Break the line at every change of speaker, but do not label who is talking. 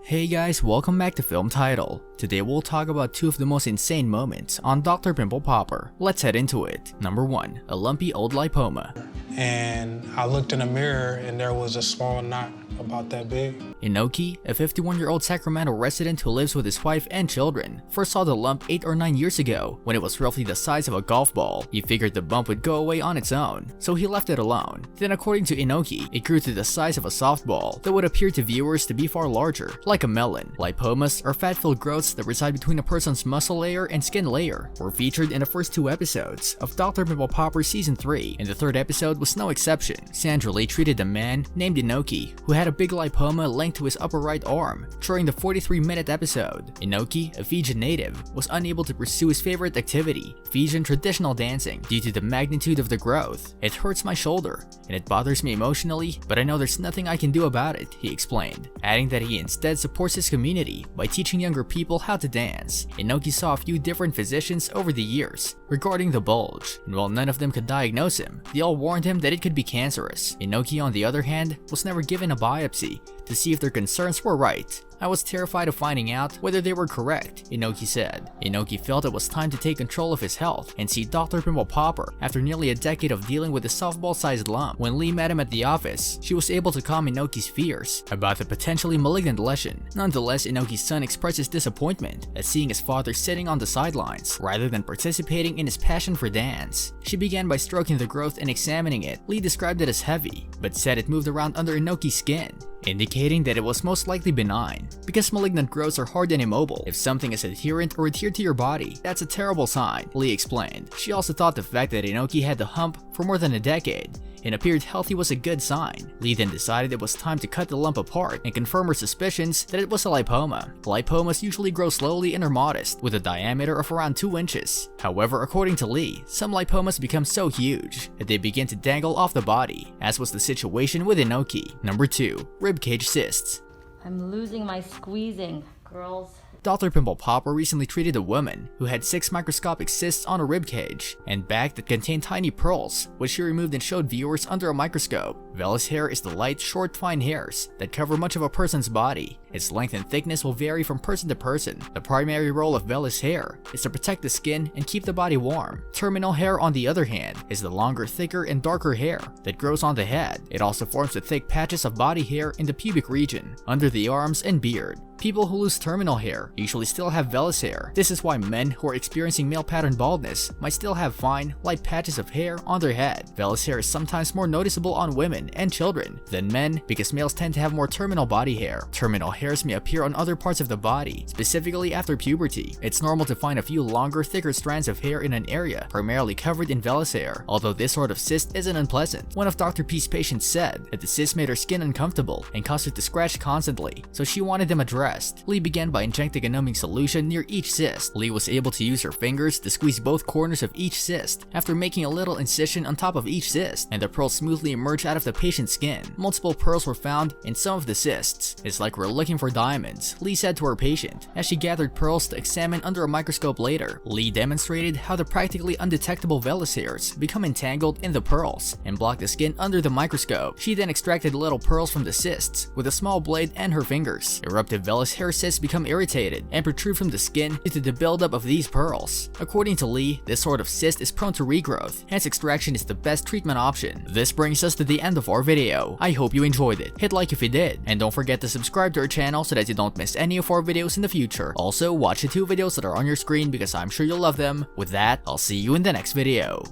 Hey guys, welcome back to Film Title. Today we'll talk about two of the most insane moments on Dr. Pimple Popper. Let's head into it. Number 1. A lumpy old lipoma.
And I looked in the mirror and there was a small knot about that big.
Inoki, a 51-year-old Sacramento resident who lives with his wife and children, first saw the lump 8 or 9 years ago when it was roughly the size of a golf ball. He figured the bump would go away on its own, so he left it alone. Then according to Inoki, it grew to the size of a softball that would appear to viewers to be far larger, like a melon. Lipomas are fat-filled growths that reside between a person's muscle layer and skin layer, were featured in the first 2 episodes of Dr. Pimple Popper Season 3, and the 3rd episode was no exception. Sandra Lee treated a man named Inoki who had a big lipoma linked to his upper right arm during the 43-minute episode. Inoki, a Fijian native, was unable to pursue his favorite activity, Fijian traditional dancing, due to the magnitude of the growth. "It hurts my shoulder, and it bothers me emotionally, but I know there's nothing I can do about it," he explained, adding that he instead supports his community by teaching younger people how to dance. Inoki saw a few different physicians over the years regarding the bulge, and while none of them could diagnose him, they all warned him that it could be cancerous. Inoki, on the other hand, was never given a biopsy to see if their concerns were right. "I was terrified of finding out whether they were correct," Inoki said. Inoki felt it was time to take control of his health and see Dr. Pimple Popper after nearly a decade of dealing with a softball-sized lump. When Lee met him at the office, she was able to calm Inoki's fears about the potentially malignant lesion. Nonetheless, Inoki's son expressed his disappointment at seeing his father sitting on the sidelines rather than participating in his passion for dance. She began by stroking the growth and examining it. Lee described it as heavy, but said it moved around under Inoki's skin, indicating that it was most likely benign. "Because malignant growths are hard and immobile, if something is adherent or adhered to your body, that's a terrible sign," Lee explained. She also thought the fact that Inoki had the hump for more than a decade and appeared healthy was a good sign. Lee then decided it was time to cut the lump apart and confirm her suspicions that it was a lipoma. Lipomas usually grow slowly and are modest, with a diameter of around 2 inches. However, according to Lee, some lipomas become so huge that they begin to dangle off the body, as was the situation with Inoki. Number 2. Ribcage cysts.
I'm losing my squeezing, girls.
Dr. Pimple Popper recently treated a woman who had 6 microscopic cysts on her ribcage and back that contained tiny pearls, which she removed and showed viewers under a microscope. Vellus hair is the light, short, fine hairs that cover much of a person's body. Its length and thickness will vary from person to person. The primary role of vellus hair is to protect the skin and keep the body warm. Terminal hair, on the other hand, is the longer, thicker, and darker hair that grows on the head. It also forms the thick patches of body hair in the pubic region, under the arms and beard. People who lose terminal hair usually still have vellus hair. This is why men who are experiencing male pattern baldness might still have fine, light patches of hair on their head. Vellus hair is sometimes more noticeable on women and children than men because males tend to have more terminal body hair. Terminal hairs may appear on other parts of the body, specifically after puberty. It's normal to find a few longer, thicker strands of hair in an area primarily covered in vellus hair, although this sort of cyst isn't unpleasant. One of Dr. P's patients said that the cyst made her skin uncomfortable and caused her to scratch constantly, so she wanted them addressed. Lee began by injecting a numbing solution near each cyst. Lee was able to use her fingers to squeeze both corners of each cyst after making a little incision on top of each cyst, and the pearls smoothly emerged out of the patient's skin. Multiple pearls were found in some of the cysts. "It's like we're looking for diamonds," Lee said to her patient as she gathered pearls to examine under a microscope later. Lee demonstrated how the practically undetectable vellus hairs become entangled in the pearls and block the skin under the microscope. She then extracted little pearls from the cysts with a small blade and her fingers. Eruptive vellus hair cysts become irritated and protrude from the skin due to the buildup of these pearls. According to Lee, this sort of cyst is prone to regrowth, hence extraction is the best treatment option. This brings us to the end of our video. I hope you enjoyed it. Hit like if you did, and don't forget to subscribe to our channel so that you don't miss any of our videos in the future. Also, watch the 2 videos that are on your screen because I'm sure you'll love them. With that, I'll see you in the next video.